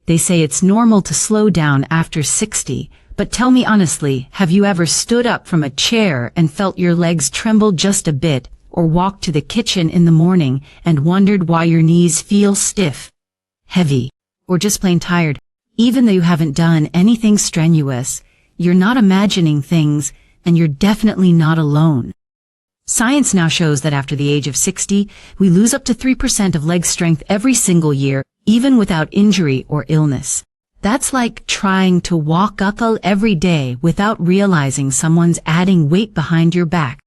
They say it's normal to slow down after 60, but tell me honestly, have you ever stood up from a chair and felt your legs tremble just a bit, or walked to the kitchen in the morning and wondered why your knees feel stiff, heavy, or just plain tired? Even though you haven't done anything strenuous, you're not imagining things, and you're definitely not alone. Science now shows that after the age of 60, we lose up to 3% of leg strength every single year, even without injury or illness. That's like trying to walk uphill every day without realizing someone's adding weight behind your back.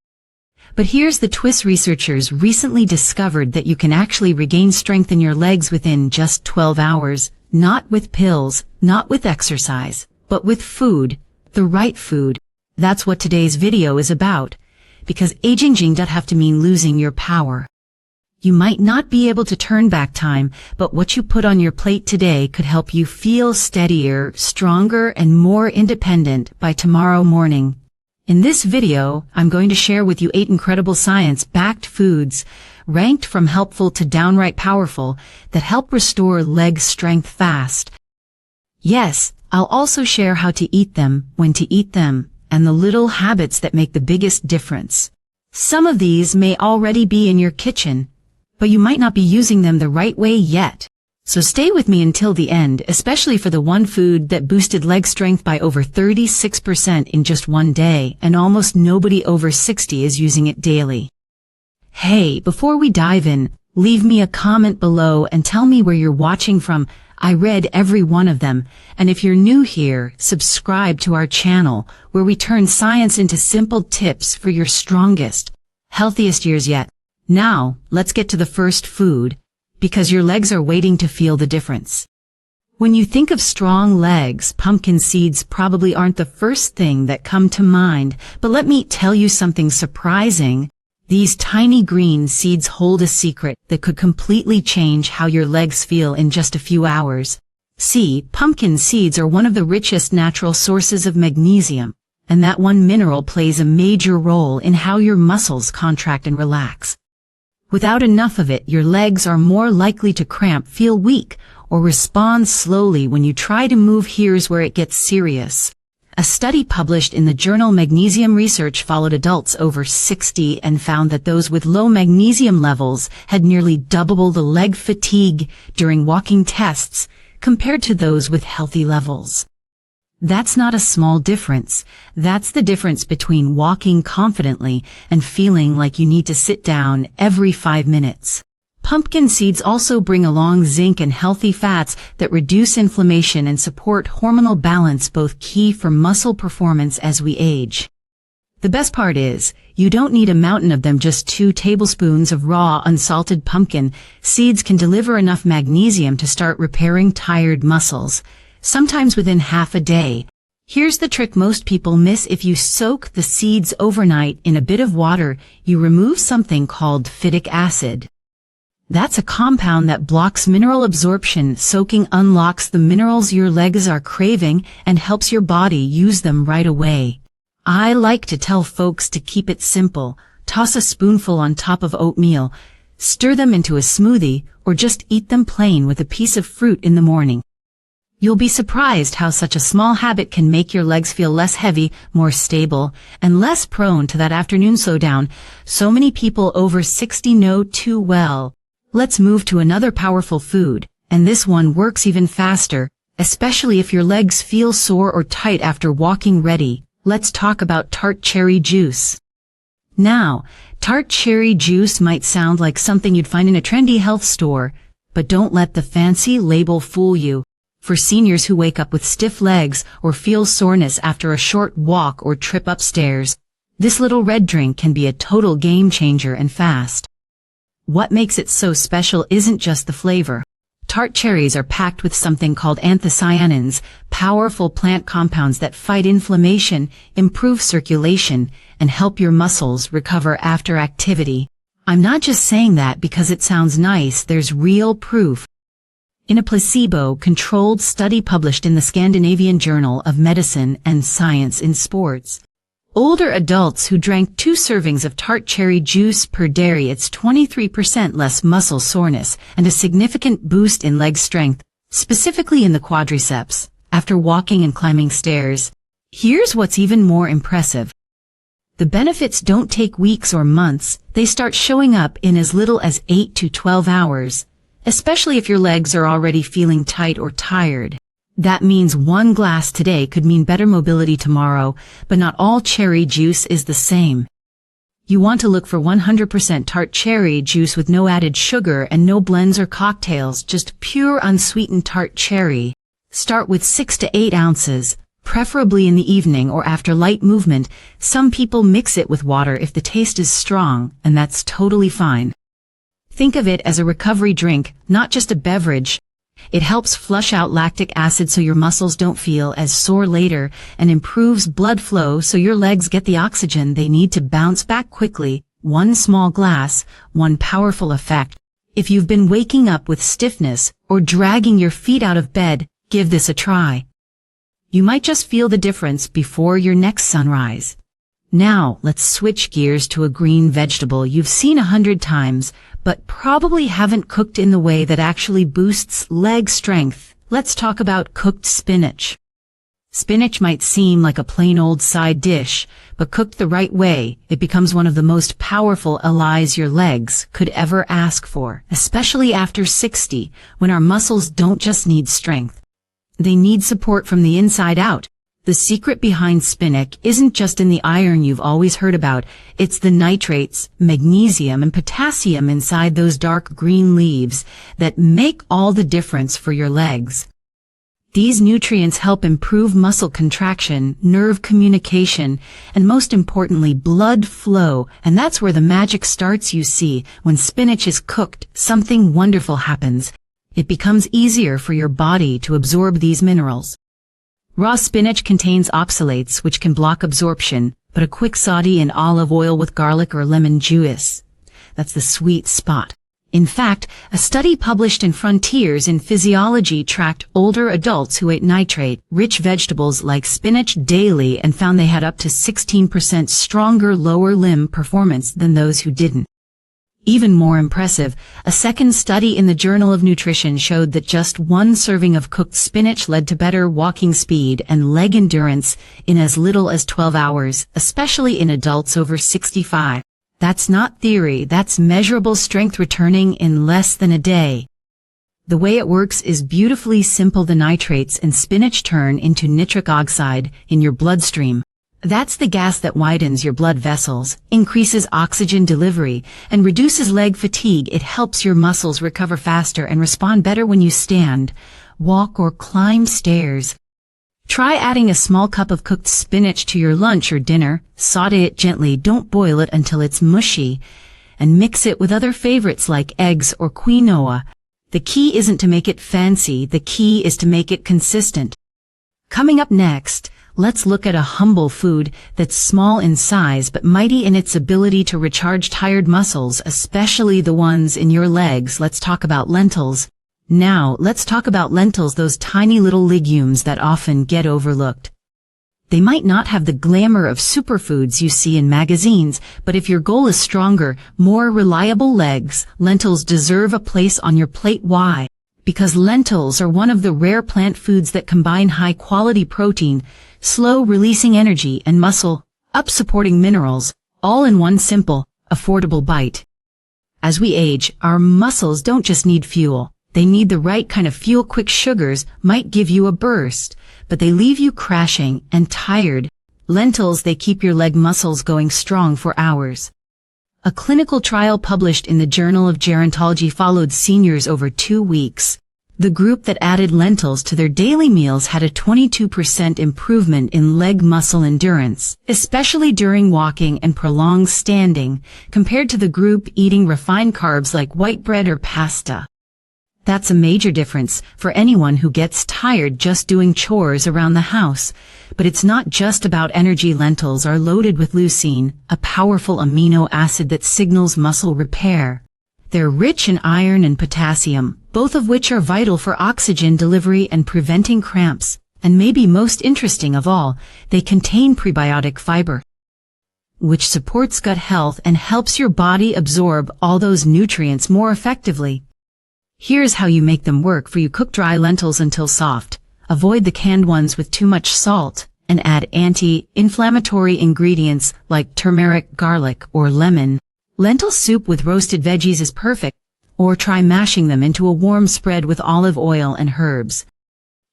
But here's the twist: researchers recently discovered that you can actually regain strength in your legs within just 12 hours, not with pills, not with exercise, but with food, the right food. That's what today's video is about, because aging doesn't have to mean losing your power. You might not be able to turn back time, but what you put on your plate today could help you feel steadier, stronger, and more independent by tomorrow morning. In this video, I'm going to share with you 8 incredible science-backed foods, ranked from helpful to downright powerful, that help restore leg strength fast. Yes, I'll also share how to eat them, when to eat them, and the little habits that make the biggest difference. Some of these may already be in your kitchen, but you might not be using them the right way yet. So stay with me until the end, especially for the one food that boosted leg strength by over 36% in just one day, and almost nobody over 60 is using it daily. Hey, before we dive in, leave me a comment below and tell me where you're watching from. I read every one of them, and if you're new here, subscribe to our channel, where we turn science into simple tips for your strongest, healthiest years yet. Now, let's get to the first food, because your legs are waiting to feel the difference. When you think of strong legs, pumpkin seeds probably aren't the first thing that come to mind, but let me tell you something surprising. These tiny green seeds hold a secret that could completely change how your legs feel in just a few hours. See, pumpkin seeds are one of the richest natural sources of magnesium, and that one mineral plays a major role in how your muscles contract and relax. Without enough of it, your legs are more likely to cramp, feel weak, or respond slowly when you try to move. Here's where it gets serious. A study published in the journal Magnesium Research followed adults over 60 and found that those with low magnesium levels had nearly double the leg fatigue during walking tests compared to those with healthy levels. That's not a small difference. That's the difference between walking confidently and feeling like you need to sit down every 5 minutes. Pumpkin seeds also bring along zinc and healthy fats that reduce inflammation and support hormonal balance, both key for muscle performance as we age. The best part is, you don't need a mountain of them. Just 2 tablespoons of raw, unsalted pumpkin seeds can deliver enough magnesium to start repairing tired muscles, sometimes within half a day. Here's the trick most people miss: if you soak the seeds overnight in a bit of water, you remove something called phytic acid. That's a compound that blocks mineral absorption. Soaking unlocks the minerals your legs are craving and helps your body use them right away. I like to tell folks to keep it simple. Toss a spoonful on top of oatmeal, stir them into a smoothie, or just eat them plain with a piece of fruit in the morning. You'll be surprised how such a small habit can make your legs feel less heavy, more stable, and less prone to that afternoon slowdown so many people over 60 know too well. Let's move to another powerful food, and this one works even faster, especially if your legs feel sore or tight after walking. Ready? Let's talk about tart cherry juice. Now, tart cherry juice might sound like something you'd find in a trendy health store, but don't let the fancy label fool you. For seniors who wake up with stiff legs or feel soreness after a short walk or trip upstairs, this little red drink can be a total game changer, and fast. What makes it so special isn't just the flavor. Tart cherries are packed with something called anthocyanins, powerful plant compounds that fight inflammation, improve circulation, and help your muscles recover after activity. I'm not just saying that because it sounds nice. There's real proof. In a placebo-controlled study published in the Scandinavian Journal of Medicine and Science in Sports, older adults who drank 2 servings of tart cherry juice per day, it's 23% less muscle soreness and a significant boost in leg strength. specifically in the quadriceps, after walking and climbing stairs. Here's what's even more impressive. The benefits don't take weeks or months, they start showing up in as little as 8 to 12 hours, especially if your legs are already feeling tight or tired. That means one glass today could mean better mobility tomorrow, but not all cherry juice is the same. You want to look for 100% tart cherry juice with no added sugar and no blends or cocktails, just pure unsweetened tart cherry. Start with 6 to 8 ounces, preferably in the evening or after light movement. Some people mix it with water if the taste is strong, and that's totally fine. Think of it as a recovery drink, not just a beverage. It helps flush out lactic acid so your muscles don't feel as sore later, and improves blood flow so your legs get the oxygen they need to bounce back quickly. One small glass, one powerful effect. If you've been waking up with stiffness or dragging your feet out of bed, give this a try. You might just feel the difference before your next sunrise. Now, let's switch gears to a green vegetable you've seen 100 times, but probably haven't cooked in the way that actually boosts leg strength. Let's talk about cooked spinach. Spinach might seem like a plain old side dish, but cooked the right way, it becomes one of the most powerful allies your legs could ever ask for, especially after 60, when our muscles don't just need strength. They need support from the inside out. The secret behind spinach isn't just in the iron you've always heard about, it's the nitrates, magnesium, and potassium inside those dark green leaves that make all the difference for your legs. These nutrients help improve muscle contraction, nerve communication, and most importantly, blood flow, and that's where the magic starts. You see, when spinach is cooked, something wonderful happens. It becomes easier for your body to absorb these minerals. Raw spinach contains oxalates, which can block absorption, but a quick saute in olive oil with garlic or lemon juice, that's the sweet spot. In fact, a study published in Frontiers in Physiology tracked older adults who ate nitrate-rich vegetables like spinach daily and found they had up to 16% stronger lower limb performance than those who didn't. Even more impressive, a second study in the Journal of Nutrition showed that just one serving of cooked spinach led to better walking speed and leg endurance in as little as 12 hours, especially in adults over 65. That's not theory, that's measurable strength returning in less than a day. The way it works is beautifully simple. The nitrates in spinach turn into nitric oxide in your bloodstream. That's the gas that widens your blood vessels, increases oxygen delivery, and reduces leg fatigue. It helps your muscles recover faster and respond better when you stand, walk, or climb stairs. Try adding a small cup of cooked spinach to your lunch or dinner. Saute it gently, don't boil it until it's mushy, and mix it with other favorites like eggs or quinoa. The key isn't to make it fancy, the key is to make it consistent. Coming up next, let's look at a humble food that's small in size but mighty in its ability to recharge tired muscles, especially the ones in your legs. Let's talk about lentils. Now, let's talk about lentils, those tiny little legumes that often get overlooked. They might not have the glamour of superfoods you see in magazines, but if your goal is stronger, more reliable legs, lentils deserve a place on your plate. Why? Because lentils are one of the rare plant foods that combine high-quality protein, slow-releasing energy, and muscle-up-supporting minerals, all in one simple, affordable bite. As we age, our muscles don't just need fuel. They need the right kind of fuel. Quick sugars might give you a burst, but they leave you crashing and tired. Lentils, they keep your leg muscles going strong for hours. A clinical trial published in the Journal of Gerontology followed seniors over 2 weeks. The group that added lentils to their daily meals had a 22% improvement in leg muscle endurance, especially during walking and prolonged standing, compared to the group eating refined carbs like white bread or pasta. That's a major difference for anyone who gets tired just doing chores around the house. But it's not just about energy. Lentils are loaded with leucine, a powerful amino acid that signals muscle repair. They're rich in iron and potassium, both of which are vital for oxygen delivery and preventing cramps. And maybe most interesting of all, they contain prebiotic fiber, which supports gut health and helps your body absorb all those nutrients more effectively. Here's how you make them work for you. Cook dry lentils until soft. Avoid the canned ones with too much salt, and add anti-inflammatory ingredients like turmeric, garlic, or lemon. Lentil soup with roasted veggies is perfect, or try mashing them into a warm spread with olive oil and herbs.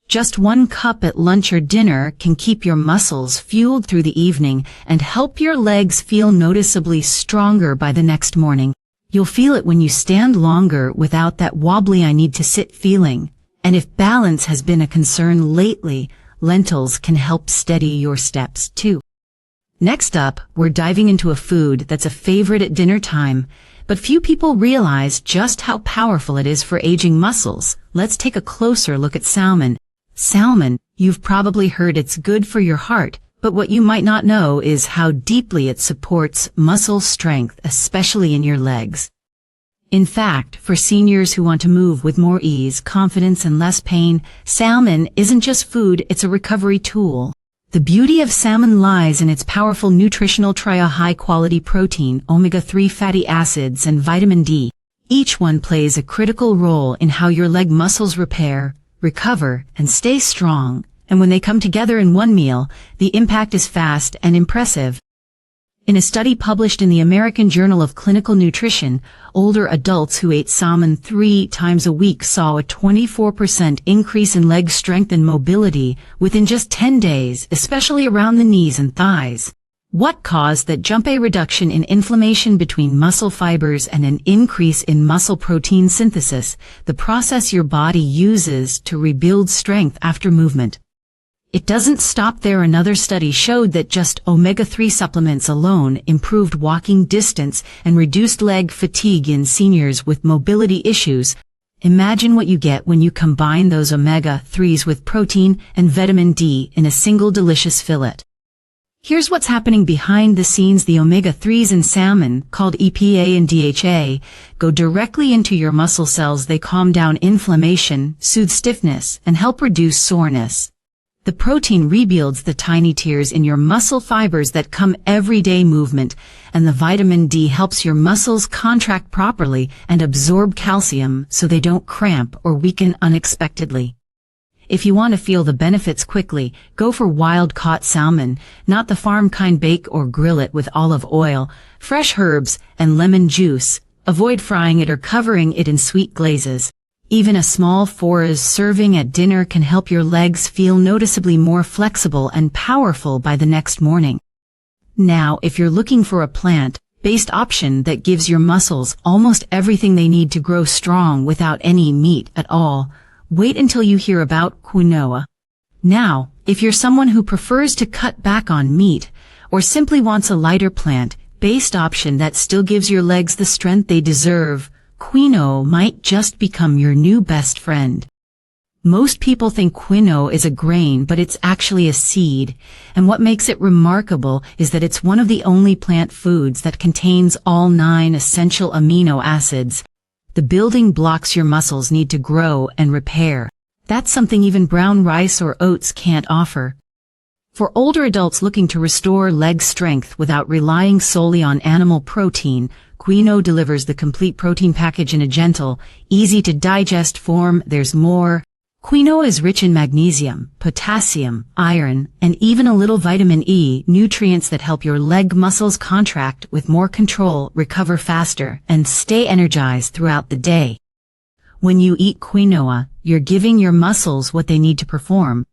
Just 1 cup at lunch or dinner can keep your muscles fueled through the evening and help your legs feel noticeably stronger by the next morning. You'll feel it when you stand longer without that wobbly I need to sit feeling. And if balance has been a concern lately, lentils can help steady your steps too. Next up, we're diving into a food that's a favorite at dinner time, but few people realize just how powerful it is for aging muscles. Let's take a closer look at salmon. Salmon, you've probably heard it's good for your heart, but what you might not know is how deeply it supports muscle strength, especially in your legs. In fact, for seniors who want to move with more ease, confidence, and less pain, salmon isn't just food, it's a recovery tool. The beauty of salmon lies in its powerful nutritional high-quality protein, omega-3 fatty acids, and vitamin D. Each one plays a critical role in how your leg muscles repair, recover, and stay strong, and when they come together in one meal, the impact is fast and impressive. In a study published in the American Journal of Clinical Nutrition, older adults who ate salmon 3 times a week saw a 24% increase in leg strength and mobility within just 10 days, especially around the knees and thighs. What caused that jump? A reduction in inflammation between muscle fibers and an increase in muscle protein synthesis, the process your body uses to rebuild strength after movement. It doesn't stop there. Another study showed that just omega-3 supplements alone improved walking distance and reduced leg fatigue in seniors with mobility issues. Imagine what you get when you combine those omega-3s with protein and vitamin D in a single delicious fillet. Here's what's happening behind the scenes. The omega-3s in salmon, called EPA and DHA, go directly into your muscle cells. They calm down inflammation, soothe stiffness, and help reduce soreness. The protein rebuilds the tiny tears in your muscle fibers that come everyday movement, and the vitamin D helps your muscles contract properly and absorb calcium so they don't cramp or weaken unexpectedly. If you want to feel the benefits quickly, go for wild-caught salmon, not the farm kind. Bake or grill it with olive oil, fresh herbs, and lemon juice. Avoid frying it or covering it in sweet glazes. Even a small 4 serving at dinner can help your legs feel noticeably more flexible and powerful by the next morning. Now, if you're looking for a plant-based option that gives your muscles almost everything they need to grow strong without any meat at all, wait until you hear about quinoa. Now, if you're someone who prefers to cut back on meat, or simply wants a lighter plant-based option that still gives your legs the strength they deserve, quinoa might just become your new best friend. Most people think quinoa is a grain, but it's actually a seed, and what makes it remarkable is that it's one of the only plant foods that contains all 9 essential amino acids, the building blocks your muscles need to grow and repair. That's something even brown rice or oats can't offer. For older adults looking to restore leg strength without relying solely on animal protein, quinoa delivers the complete protein package in a gentle, easy-to-digest form. There's more. Quinoa is rich in magnesium, potassium, iron, and even a little vitamin E, nutrients that help your leg muscles contract with more control, recover faster, and stay energized throughout the day. When you eat quinoa, you're giving your muscles what they need to perform.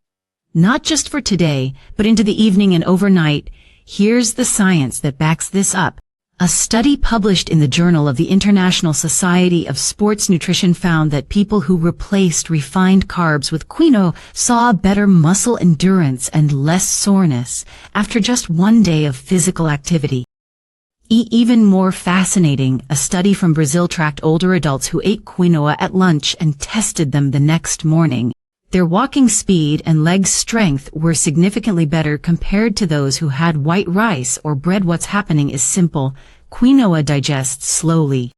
Not just for today, but into the evening and overnight. Here's the science that backs this up. A study published in the Journal of the International Society of Sports Nutrition found that people who replaced refined carbs with quinoa saw better muscle endurance and less soreness after just 1 day of physical activity. Even more fascinating, a study from Brazil tracked older adults who ate quinoa at lunch and tested them the next morning. Their walking speed and leg strength were significantly better compared to those who had white rice or bread. What's happening is simple. Quinoa digests slowly.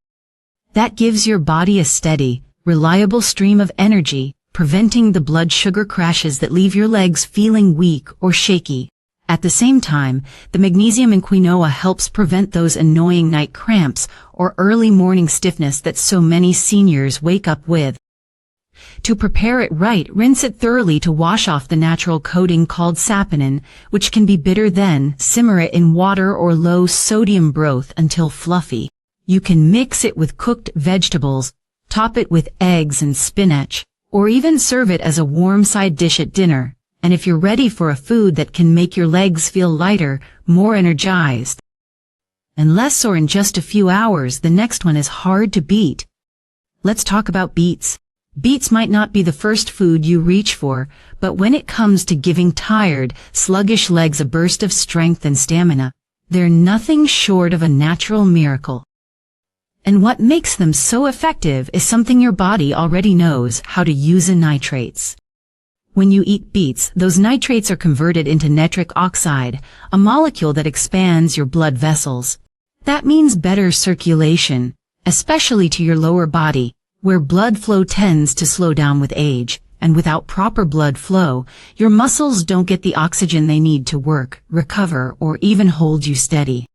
That gives your body a steady, reliable stream of energy, preventing the blood sugar crashes that leave your legs feeling weak or shaky. At the same time, the magnesium in quinoa helps prevent those annoying night cramps or early morning stiffness that so many seniors wake up with. To prepare it right, rinse it thoroughly to wash off the natural coating called saponin, which can be bitter. Then simmer it in water or low-sodium broth until fluffy. You can mix it with cooked vegetables, top it with eggs and spinach, or even serve it as a warm side dish at dinner. And if you're ready for a food that can make your legs feel lighter, more energized, and less sore in just a few hours, the next one is hard to beat. Let's talk about beets. Beets might not be the first food you reach for, but when it comes to giving tired, sluggish legs a burst of strength and stamina, they're nothing short of a natural miracle. And what makes them so effective is something your body already knows how to use: nitrates. When you eat beets, those nitrates are converted into nitric oxide, a molecule that expands your blood vessels. That means better circulation, especially to your lower body, where blood flow tends to slow down with age, and without proper blood flow, your muscles don't get the oxygen they need to work, recover, or even hold you steady.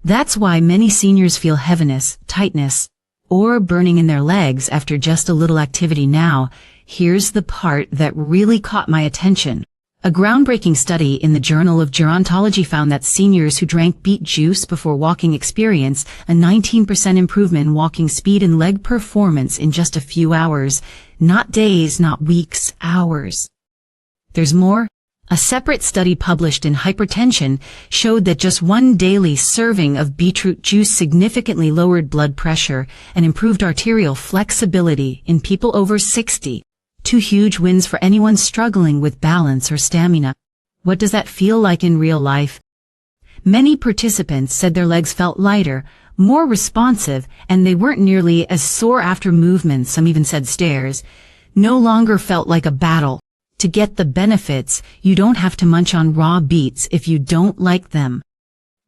That's why many seniors feel heaviness, tightness, or burning in their legs after just a little activity. Now, here's the part that really caught my attention. A groundbreaking study in the Journal of Gerontology found that seniors who drank beet juice before walking experienced a 19% improvement in walking speed and leg performance in just a few hours. Not days, not weeks, hours. There's more. A separate study published in Hypertension showed that just one daily serving of beetroot juice significantly lowered blood pressure and improved arterial flexibility in people over 60. Two huge wins for anyone struggling with balance or stamina. What does that feel like in real life? Many participants said their legs felt lighter, more responsive, and they weren't nearly as sore after movements. Some even said stairs no longer felt like a battle. To get the benefits, you don't have to munch on raw beets if you don't like them.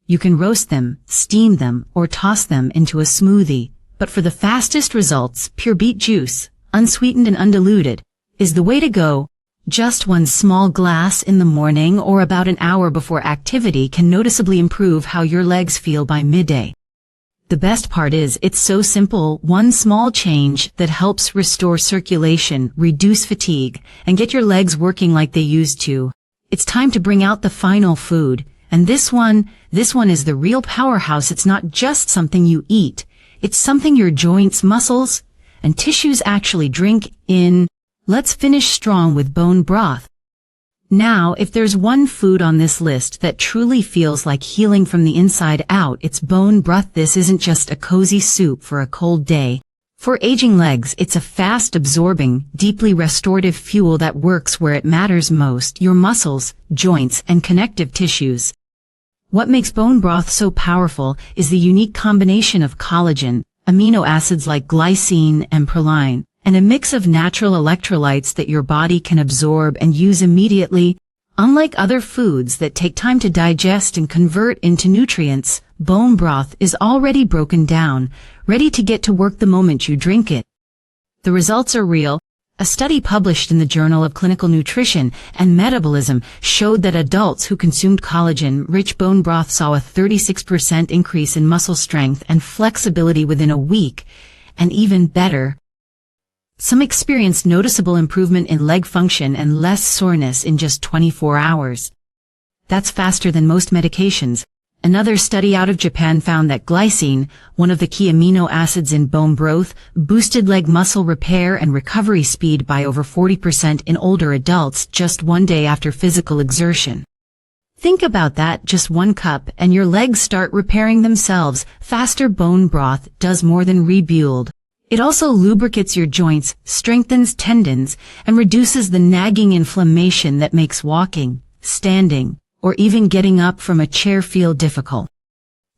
You can roast them, steam them, or toss them into a smoothie. But for the fastest results, pure beet juice, unsweetened and undiluted, is the way to go. Just one small glass in the morning or about an hour before activity can noticeably improve how your legs feel by midday. The best part is, it's so simple, one small change that helps restore circulation, reduce fatigue, and get your legs working like they used to. It's time to bring out the final food. And this one is the real powerhouse. It's not just something you eat. It's something your joints, muscles, and tissues actually drink in. Let's finish strong with bone broth. Now, if there's one food on this list that truly feels like healing from the inside out, it's bone broth. This isn't just a cozy soup for a cold day. For aging legs, it's a fast-absorbing, deeply restorative fuel that works where it matters most: your muscles, joints, and connective tissues. What makes bone broth so powerful is the unique combination of collagen, amino acids like glycine and proline, and a mix of natural electrolytes that your body can absorb and use immediately. Unlike other foods that take time to digest and convert into nutrients, bone broth is already broken down, ready to get to work the moment you drink it. The results are real. A study published in the Journal of Clinical Nutrition and Metabolism showed that adults who consumed collagen-rich bone broth saw a 36% increase in muscle strength and flexibility within a week, and even better, some experienced noticeable improvement in leg function and less soreness in just 24 hours. That's faster than most medications. Another study out of Japan found that glycine, one of the key amino acids in bone broth, boosted leg muscle repair and recovery speed by over 40% in older adults just one day after physical exertion. Think about that, just one cup and your legs start repairing themselves faster. Bone broth does more than rebuild. It also lubricates your joints, strengthens tendons, and reduces the nagging inflammation that makes walking, standing, or even getting up from a chair feel difficult.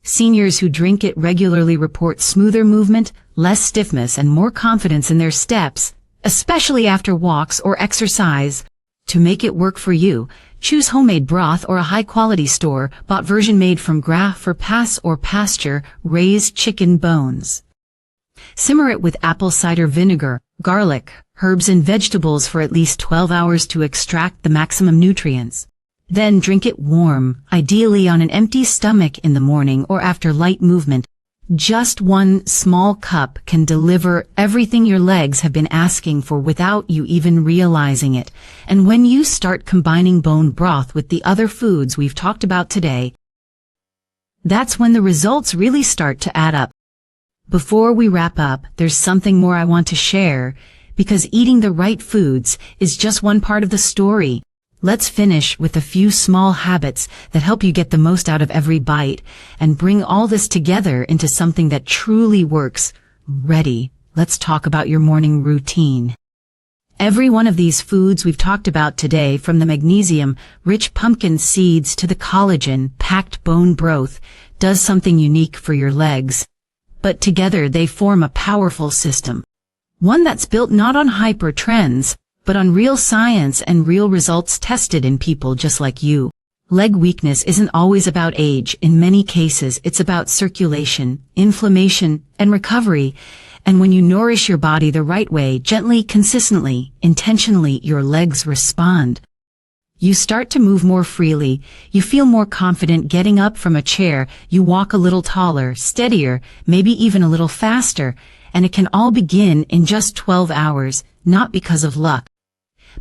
Seniors who drink it regularly report smoother movement, less stiffness, and more confidence in their steps, especially after walks or exercise. To make it work for you, choose homemade broth or a high-quality store-bought version made from grass-fed or pasture-raised chicken bones. Simmer it with apple cider vinegar, garlic, herbs and vegetables for at least 12 hours to extract the maximum nutrients. Then drink it warm, ideally on an empty stomach in the morning or after light movement. Just one small cup can deliver everything your legs have been asking for without you even realizing it. And when you start combining bone broth with the other foods we've talked about today, that's when the results really start to add up. Before we wrap up, there's something more I want to share, because eating the right foods is just one part of the story. Let's finish with a few small habits that help you get the most out of every bite and bring all this together into something that truly works. Ready? Let's talk about your morning routine. Every one of these foods we've talked about today, from the magnesium-rich pumpkin seeds to the collagen-packed bone broth, does something unique for your legs. But together they form a powerful system. One that's built not on hype or trends, but on real science and real results tested in people just like you. Leg weakness isn't always about age. In many cases, it's about circulation, inflammation, and recovery. And when you nourish your body the right way, gently, consistently, intentionally, your legs respond. You start to move more freely. You feel more confident getting up from a chair. You walk a little taller, steadier, maybe even a little faster. And it can all begin in just 12 hours, not because of luck,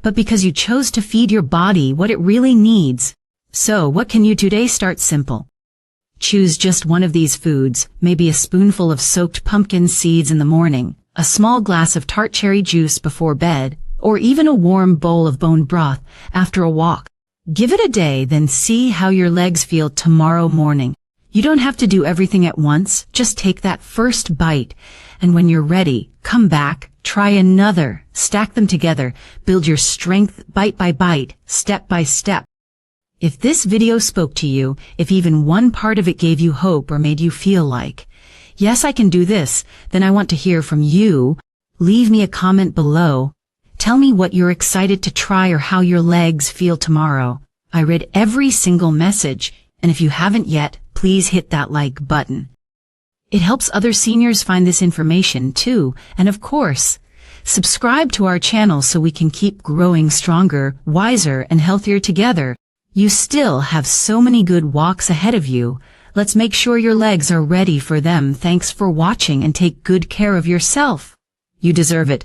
but because you chose to feed your body what it really needs. So what can you do today? Start simple. Choose just one of these foods, maybe a spoonful of soaked pumpkin seeds in the morning, a small glass of tart cherry juice before bed, or even a warm bowl of bone broth after a walk. Give it a day, then see how your legs feel tomorrow morning. You don't have to do everything at once, just take that first bite, and when you're ready, come back, try another, stack them together, build your strength bite by bite, step by step. If this video spoke to you, if even one part of it gave you hope or made you feel like, yes, I can do this, then I want to hear from you. Leave me a comment below. Tell me what you're excited to try or how your legs feel tomorrow. I read every single message, and if you haven't yet, please hit that like button. It helps other seniors find this information too, and of course, subscribe to our channel so we can keep growing stronger, wiser, and healthier together. You still have so many good walks ahead of you. Let's make sure your legs are ready for them. Thanks for watching and take good care of yourself. You deserve it.